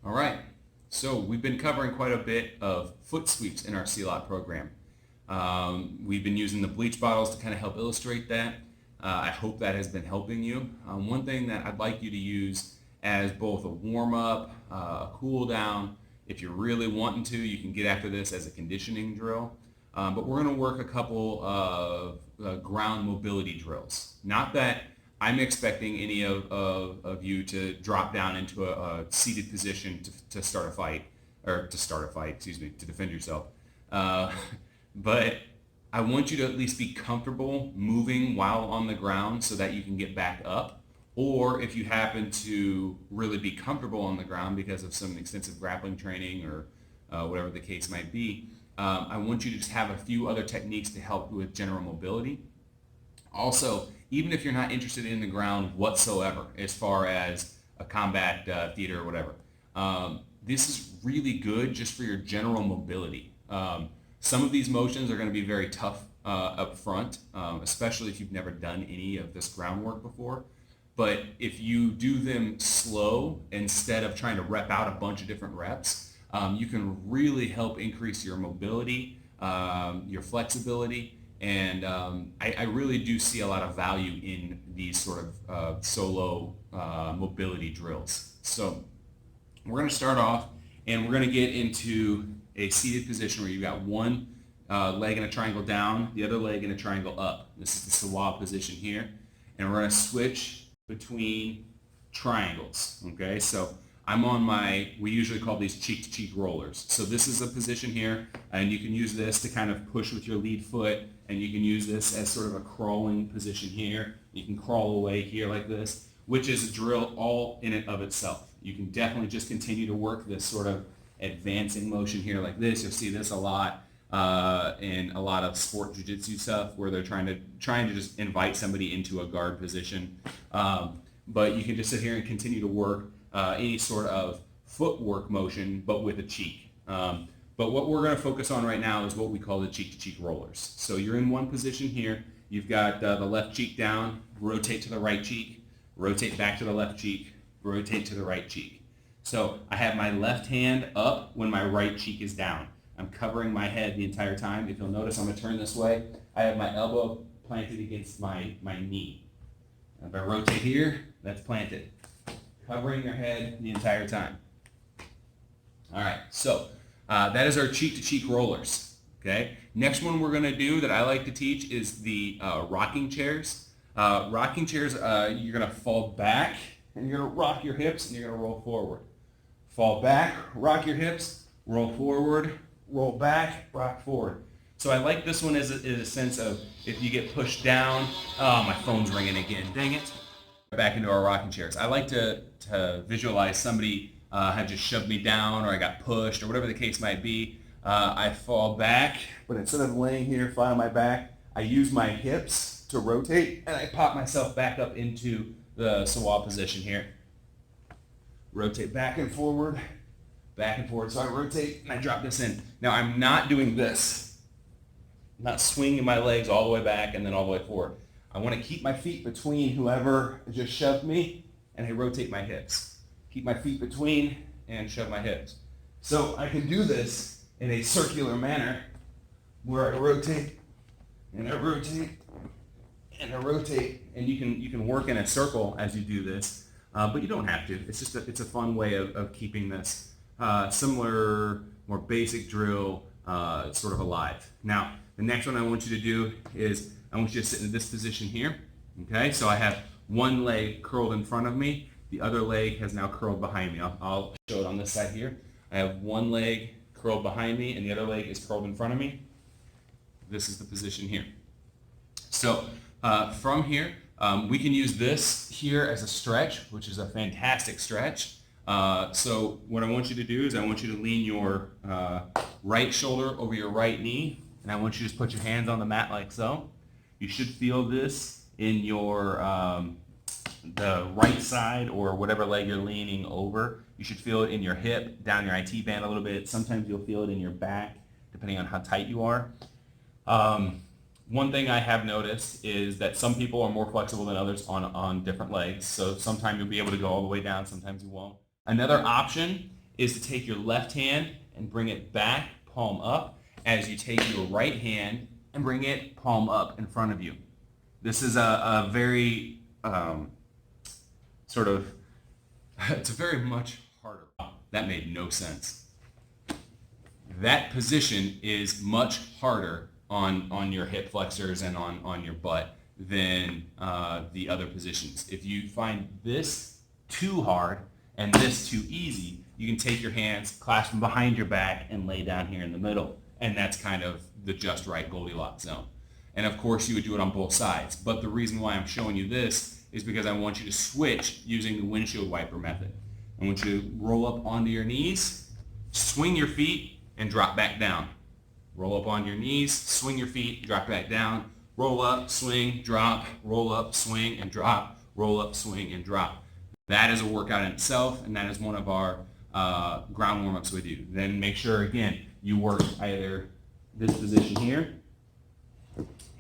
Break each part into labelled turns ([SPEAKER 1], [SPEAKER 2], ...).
[SPEAKER 1] All right, so we've been covering quite a bit of foot sweeps in our Silat program. We've been using the bleach bottles to kind of help illustrate that. I hope that has been helping you. One thing that I'd like you to use as both a warm-up, a cool-down. If you're really wanting to, you can get after this as a conditioning drill. But we're going to work a couple of ground mobility drills. Not that I'm expecting any of you to drop down into a seated position to start a fight, to defend yourself. But I want you to at least be comfortable moving while on the ground so that you can get back up. Or if you happen to really be comfortable on the ground because of some extensive grappling training or whatever the case might be, I want you to just have a few other techniques to help with general mobility. Also, even if you're not interested in the ground whatsoever, as far as a combat theater or whatever, this is really good just for your general mobility. Some of these motions are going to be very tough up front, especially if you've never done any of this groundwork before. But if you do them slow instead of trying to rep out a bunch of different reps, you can really help increase your mobility, your flexibility, and I really do see a lot of value in these sort of solo mobility drills. So we're going to start off and we're going to get into a seated position where you've got one leg in a triangle down, the other leg in a triangle up. This is the Sawa position here. And we're going to switch between triangles, okay? So I'm on we usually call these cheek-to-cheek rollers. So this is a position here, and you can use this to kind of push with your lead foot, and you can use this as sort of a crawling position here. You can crawl away here like this, which is a drill all in and of itself. You can definitely just continue to work this sort of advancing motion here like this. You'll see this a lot in a lot of sport jiu-jitsu stuff where they're trying to just invite somebody into a guard position. But you can just sit here and continue to work any sort of footwork motion, but with a cheek. But what we're going to focus on right now is what we call the cheek-to-cheek rollers. So you're in one position here. You've got the left cheek down, rotate to the right cheek, rotate back to the left cheek, rotate to the right cheek. So I have my left hand up when my right cheek is down. I'm covering my head the entire time. If you'll notice, I'm going to turn this way. I have my elbow planted against my knee. If I rotate here, that's planted. Covering your head the entire time. All right, so that is our cheek-to-cheek rollers. Okay. Next one we're going to do that I like to teach is the rocking chairs. Rocking chairs, you're going to fall back, and you're going to rock your hips, and you're going to roll forward. Fall back, rock your hips, roll forward, roll back, rock forward. So I like this one as a sense of if you get pushed down, oh, my phone's ringing again, dang it. Back into our rocking chairs. I like to visualize somebody had just shoved me down or I got pushed or whatever the case might be. I fall back, but instead of laying here flat on my back, I use my hips to rotate and I pop myself back up into the Sawa position here. Rotate back and forward. So I rotate and I drop this in. Now I'm not doing this. I'm not swinging my legs all the way back and then all the way forward. I want to keep my feet between whoever just shoved me and I rotate my hips. Keep my feet between and shove my hips. So I can do this in a circular manner where I rotate and I rotate and I rotate, and you can work in a circle as you do this. But you don't have to. It's just it's a fun way of keeping this similar, more basic drill sort of alive. Now, the next one I want you to do is I want you to sit in this position here. Okay, so I have one leg curled in front of me. The other leg has now curled behind me. I'll show it on this side here. I have one leg curled behind me and the other leg is curled in front of me. This is the position here. So from here, we can use this here as a stretch, which is a fantastic stretch. So what I want you to do is I want you to lean your right shoulder over your right knee, and I want you to just put your hands on the mat like so. You should feel this in your the right side or whatever leg you're leaning over. You should feel it in your hip, down your IT band a little bit. Sometimes you'll feel it in your back, depending on how tight you are. One thing I have noticed is that some people are more flexible than others on different legs. So sometimes you'll be able to go all the way down, sometimes you won't. Another option is to take your left hand and bring it back, palm up, as you take your right hand and bring it palm up in front of you. This is a very it's a very much harder. That made no sense. That position is much harder on your hip flexors and on your butt than the other positions. If you find this too hard and this too easy, you can take your hands, clasp them behind your back, and lay down here in the middle. And that's kind of the just right Goldilocks zone. And of course, you would do it on both sides. But the reason why I'm showing you this is because I want you to switch using the windshield wiper method. I want you to roll up onto your knees, swing your feet, and drop back down. Roll up on your knees, swing your feet, drop back down, roll up, swing, drop, roll up, swing, and drop, roll up, swing, and drop. That is a workout in itself, and that is one of our ground warm-ups we do. Then make sure, again, you work either this position here,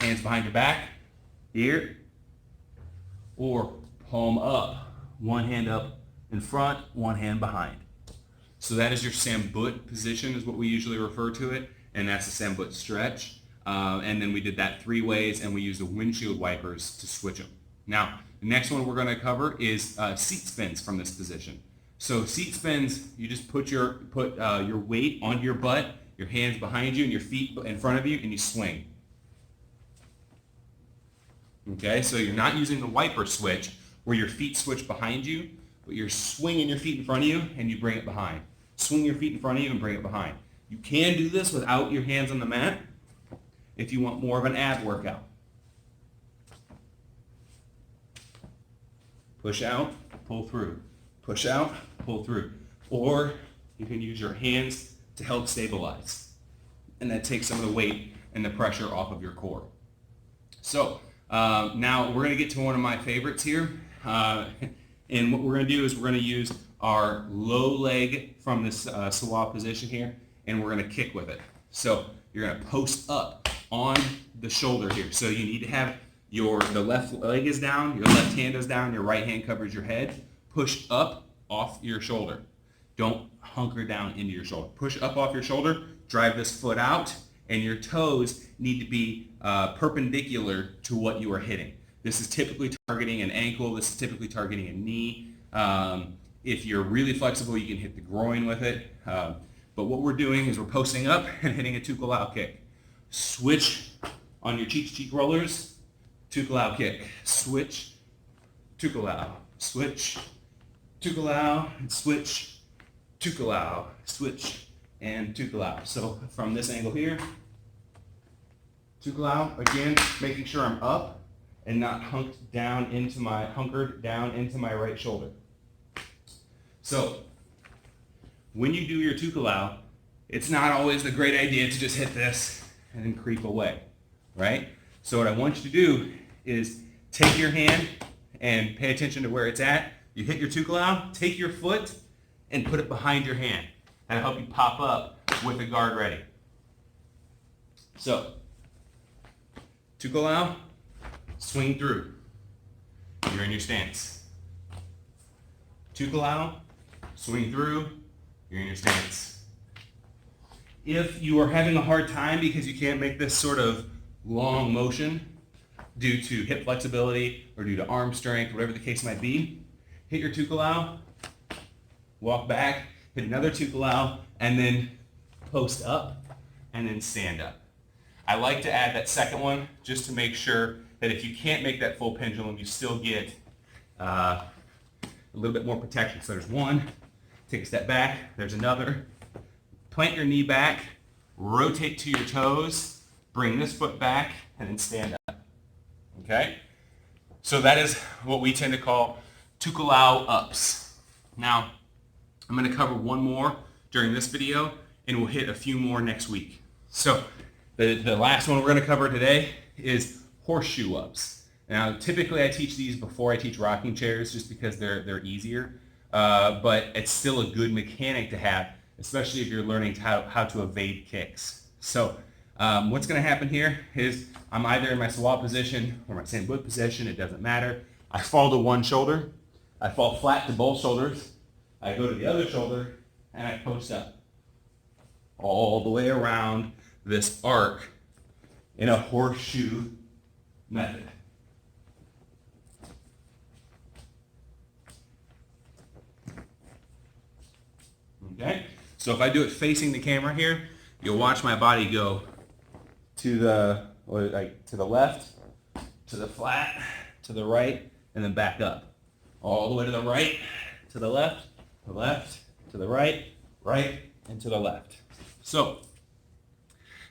[SPEAKER 1] hands behind your back, here, or palm up, one hand up in front, one hand behind. So that is your Sambut position is what we usually refer to it, and that's the Sambut stretch. And then we did that 3 ways, and we used the windshield wipers to switch them. Now, the next one we're going to cover is seat spins from this position. So seat spins, you just put your weight onto your butt, your hands behind you, and your feet in front of you, and you swing. Okay, so you're not using the wiper switch where your feet switch behind you, but you're swinging your feet in front of you, and you bring it behind. Swing your feet in front of you and bring it behind. You can do this without your hands on the mat if you want more of an ab workout. Push out, pull through. Push out, pull through. Or you can use your hands to help stabilize. And that takes some of the weight and the pressure off of your core. So now we're going to get to one of my favorites here. And what we're going to do is we're going to use our low leg from this Silat position here, and we're going to kick with it. So you're going to post up on the shoulder here. So you need to have the left leg is down, your left hand is down, your right hand covers your head. Push up off your shoulder. Don't hunker down into your shoulder. Push up off your shoulder, drive this foot out, and your toes need to be perpendicular to what you are hitting. This is typically targeting an ankle. This is typically targeting a knee. If you're really flexible, you can hit the groin with it. But what we're doing is we're posting up and hitting a tukulau kick. Switch on your cheek-to-cheek rollers, tukulau kick. Switch, tukulau. Switch, tukulau, and switch, tukulau. Switch, and tukulau. So from this angle here, tukulau, again, making sure I'm up and not hunkered down into my right shoulder. So when you do your tukulau, it's not always a great idea to just hit this and then creep away, right? So what I want you to do is take your hand and pay attention to where it's at. You hit your tukulau, take your foot and put it behind your hand. That'll help you pop up with the guard ready. So, tukulau, swing through. You're in your stance. Tukulau, swing through. You're in your stance. If you are having a hard time because you can't make this sort of long motion due to hip flexibility or due to arm strength, whatever the case might be, hit your tukulau, walk back, hit another tukulau, and then post up, and then stand up. I like to add that second one just to make sure that if you can't make that full pendulum, you still get a little bit more protection. So there's one, take a step back, there's another. Plant your knee back, rotate to your toes, bring this foot back, and then stand up. Okay? So that is what we tend to call tukulau ups. Now, I'm going to cover one more during this video, and we'll hit a few more next week. So the last one we're going to cover today is horseshoe ups. Now, typically I teach these before I teach rocking chairs just because they're easier, but it's still a good mechanic to have, especially if you're learning how to evade kicks. So what's going to happen here is I'm either in my Silat position or my Sambut position, it doesn't matter. I fall to one shoulder, I fall flat to both shoulders, I go to the other shoulder, and I post up all the way around this arc in a horseshoe method. Okay, so if I do it facing the camera here, you'll watch my body go to the left, to the flat, to the right, and then back up. All the way to the right, to the left, to the right, and to the left. So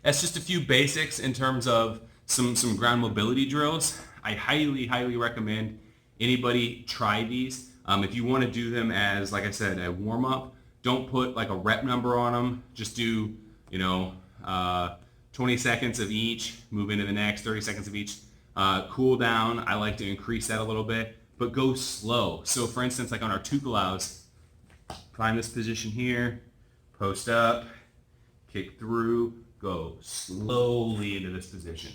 [SPEAKER 1] that's just a few basics in terms of some ground mobility drills. I highly recommend anybody try these. If you want to do them as, like I said, a warm-up, don't put like a rep number on them. Just do, 20 seconds of each, move into the next, 30 seconds of each. Cool down, I like to increase that a little bit, but go slow. So for instance, like on our Tukalaus, find this position here, post up, kick through, go slowly into this position,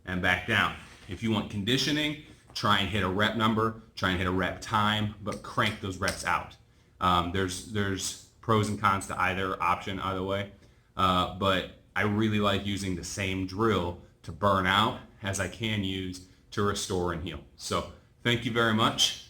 [SPEAKER 1] and back down. If you want conditioning, try and hit a rep number, try and hit a rep time, but crank those reps out. There's pros and cons to either option, either way, but I really like using the same drill to burn out as I can use to restore and heal. So thank you very much.